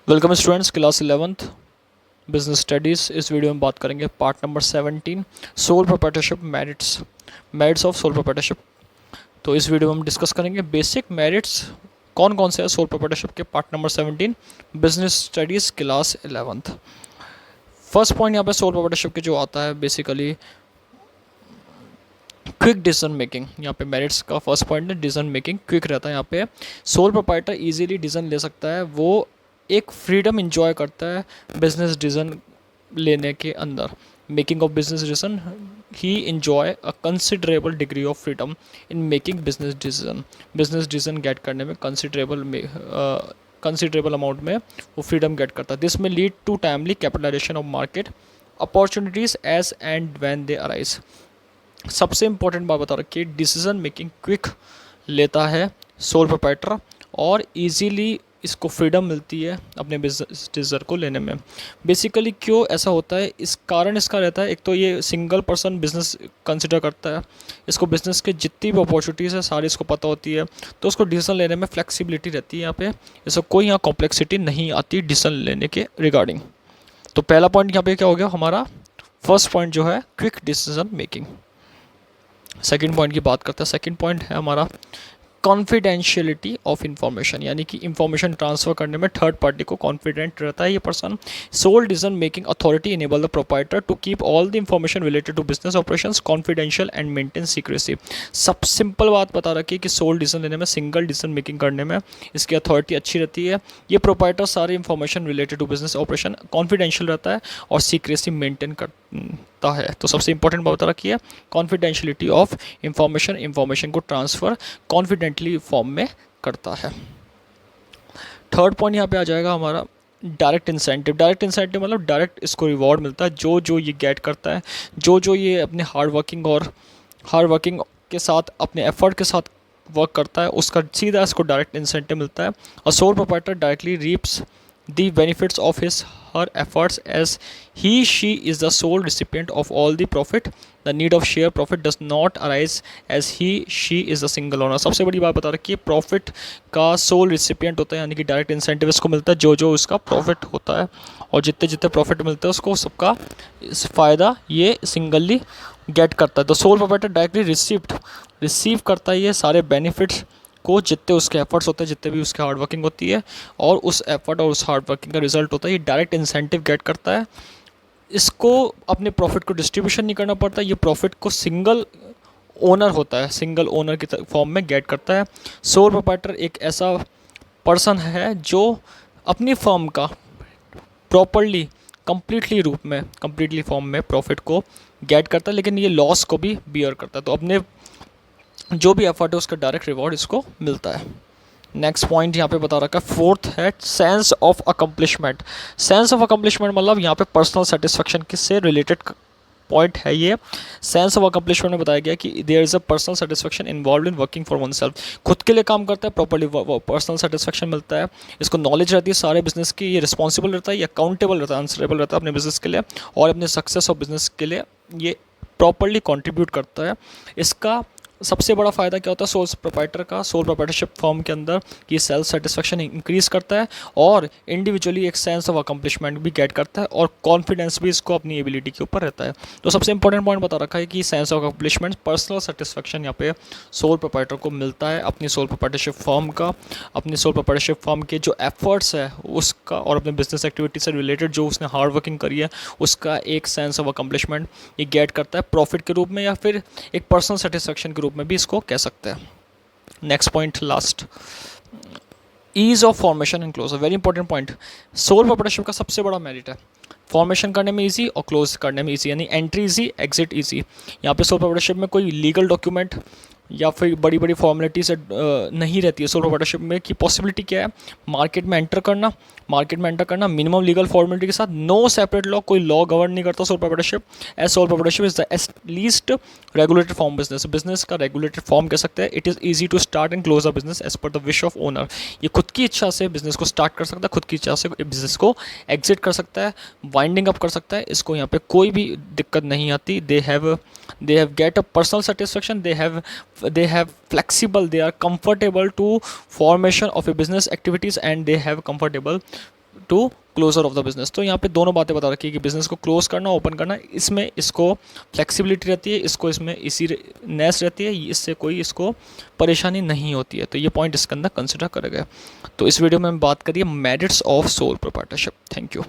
Welcome students, class 11th business studies. इस video में बात करेंगे part number 17 sole proprietorship merits of sole proprietorship. तो इस वीडियो में हम डिस्कस करेंगे बेसिक मेरिट्स कौन कौन से हैं सोल प्रोप्राइटरशिप के, part number 17 business studies class 11th। First point यहाँ पे सोल प्रोप्राइटरशिप के जो आता है बेसिकली क्विक डिसीजन मेकिंग। यहाँ पे मेरिट्स का फर्स्ट पॉइंट है डिसीजन मेकिंग क्विक रहता है। यहाँ पे सोल प्रोप्राइटर इजीली डिसीजन ले सकता है, वो एक फ्रीडम इंजॉय करता है बिजनेस डिसीजन लेने के अंदर। Making of business decision he enjoy a considerable degree of freedom in making business decision get करने में कंसिडरेबल अमाउंट में वो फ्रीडम गेट करता है। This may lead to timely capitalization of market opportunities as and when they arise. सबसे important बात बता रखी है, डिसीजन मेकिंग क्विक लेता है सोल प्रोप्राइटर और इजीली इसको फ्रीडम मिलती है अपने बिजनेस डिसीजन को लेने में। बेसिकली क्यों ऐसा होता है, इस कारण इसका रहता है, एक तो ये सिंगल पर्सन बिजनेस कंसिडर करता है, इसको बिजनेस के जितनी भी अपॉर्चुनिटीज़ है सारी इसको पता होती है, तो उसको डिसीजन लेने में फ्लेक्सिबिलिटी रहती है। यहाँ पे इसको कोई यहाँ कॉम्प्लेक्सिटी नहीं आती डिसीजन लेने के रिगार्डिंग। तो पहला पॉइंट यहाँ पे क्या हो गया हमारा, फर्स्ट पॉइंट जो है quick decision making. Second point की बात करते हैं। सेकंड पॉइंट है हमारा कॉन्फिडेंशियलिटी ऑफ इंफॉर्मेशन, यानी कि इंफॉर्मेशन ट्रांसफर करने में थर्ड पार्टी को कॉन्फिडेंट रहता है ये person. Sole decision making authority enable the proprietor to keep all the information related to business operations confidential and maintain secrecy. सब सिंपल बात बता रखी है कि सोल डिसीजन लेने में, सिंगल डिसीजन मेकिंग करने में इसकी अथॉरिटी अच्छी रहती है। ये प्रोप्राइटर सारी information related to business operation confidential रहता है और सीक्रेसी मेंटेन करता है। तो सबसे इंपॉर्टेंट बात बता रखी है कॉन्फिडेंशियलिटी ऑफ इंफॉर्मेशन को ट्रांसफ़र कॉन्फिडेंटली फॉर्म में करता है। थर्ड पॉइंट यहाँ पे आ जाएगा हमारा डायरेक्ट इंसेंटिव। डायरेक्ट इंसेंटिव मतलब डायरेक्ट इसको रिवॉर्ड मिलता है, जो ये गेट करता है, जो ये अपने हार्ड वर्किंग के साथ, अपने एफर्ट के साथ वर्क करता है, उसका सीधा इसको डायरेक्ट इंसेंटिव मिलता है। और sole proprietor directly reefs the benefits of her efforts as she is the sole recipient of all the profit. The need of share profit does not arise as she is the single owner. सबसे बड़ी बात बता रखी है, profit का soul recipient होता है, यानी कि डायरेक्ट इंसेंटिव इसको मिलता है जो उसका प्रॉफिट होता है, और जितने प्रॉफिट मिलता है उसको सबका इस फ़ायदा ये सिंगली गेट करता है। तो सोल प्रोप्राइटर डायरेक्टली रिसीव करता है ये सारे बेनिफिट्स को, जितने उसके एफर्ट्स होते हैं, जितने भी उसकी हार्ड वर्किंग होती है, और उस एफर्ट और उस हार्ड वर्किंग का रिजल्ट होता है ये डायरेक्ट इंसेंटिव गेट करता है। इसको अपने प्रॉफिट को डिस्ट्रीब्यूशन नहीं करना पड़ता, ये प्रॉफिट को सिंगल ओनर होता है, सिंगल ओनर की फॉर्म में गेट करता है। सोल प्रोप्राइटर एक ऐसा पर्सन है जो अपनी फर्म का कंप्लीटली फॉर्म में प्रॉफिट को गेट करता है, लेकिन ये लॉस को भी बियर करता है। तो अपने जो भी एफर्ट है उसका डायरेक्ट रिवॉर्ड इसको मिलता है। नेक्स्ट पॉइंट यहाँ पे बता रखा है, फोर्थ है sense of accomplishment. Sense of accomplishment मतलब यहाँ पे पर्सनल सेटिस्फेक्शन से रिलेटेड पॉइंट है ये। सेंस ऑफ अकम्पलिशमेंट में बताया गया कि there is a personal satisfaction involve in working for oneself. खुद के लिए काम करता है, प्रॉपर्ली पर्सनल सेटिस्फेक्शन मिलता है, इसको नॉलेज रहती है सारे बिजनेस की, ये रिस्पॉन्सिबल रहता है, ये अकाउंटेबल रहता है, आंसरेबल रहता है अपने बिजनेस के लिए, और अपने सक्सेस ऑफ बिजनेस के लिए ये प्रॉपर्ली कॉन्ट्रीब्यूट करता है। इसका सबसे बड़ा फ़ायदा क्या होता है सोल प्रोप्राइटरशिप फॉर्म के अंदर, कि सेल्फ सेटिस्फेक्शन इंक्रीज़ करता है और इंडिविजुअली एक सेंस ऑफ अकम्पलिशमेंट भी गेट करता है, और कॉन्फिडेंस भी इसको अपनी एबिलिटी के ऊपर रहता है। तो सबसे इंपॉर्टेंट पॉइंट बता रखा है कि sense of accomplishment, personal satisfaction यहाँ पे सोल प्रोप्राइटर को मिलता है अपनी सोल प्रोप्राइटरशिप फॉर्म के जो एफर्ट्स है उसका, और अपने बिजनेस एक्टिविटी से रिलेटेड जो उसने हार्ड वर्किंग करी है उसका एक सेंस ऑफ अकम्पलिशमेंट ये गेट करता है प्रॉफिट के रूप में, या फिर एक पर्सनल सेटिस्फेक्शन के रूप में भी इसको कह सकते हैं। Next point last, ease of formation and close, very important point. Sole proprietorship का सबसे बड़ा मेरिट है फॉर्मेशन करने में इजी और क्लोज करने में इजी, यानी एंट्री इजी एग्जिट इजी। यहाँ पे सोल प्रोप्राइटरशिप में कोई लीगल डॉक्यूमेंट या फिर बड़ी बड़ी फॉर्मेलिटी से नहीं रहती है। सोल प्रोप्राइटरशिप में की पॉसिबिलिटी क्या है, मार्केट में एंटर करना मिनिमम लीगल फॉर्मेलिटी के साथ, नो सेपरेट लॉ, कोई लॉ गवर्न नहीं करता sole proprietorship. As sole proprietorship is the least regulated form business का रेगुलेटेड फॉर्म कह सकते हैं। It is easy to start and close a business as per the wish of owner. ये खुद की इच्छा से बिजनेस को स्टार्ट कर सकता है, खुद की इच्छा से बिजनेस को एग्जिट कर सकता है, वाइंडिंग अप कर सकता है, इसको यहाँ पे कोई भी दिक्कत नहीं आती। They have get a personal satisfaction, they have flexible, they are comfortable to formation of a business activities, and they have comfortable to closure of the business. तो यहाँ पे दोनों बातें बता रखी है कि बिजनेस को क्लोज करना, ओपन करना, इसमें इसको फ्लेक्सिबिलिटी रहती है, इसको इसमें इसी नेस रहती है, इससे कोई इसको परेशानी नहीं होती है। तो ये पॉइंट इसके अंदर कंसिडर करेगा। तो इस वीडियो में हम बात करिए merits of sole proprietorship. Thank you.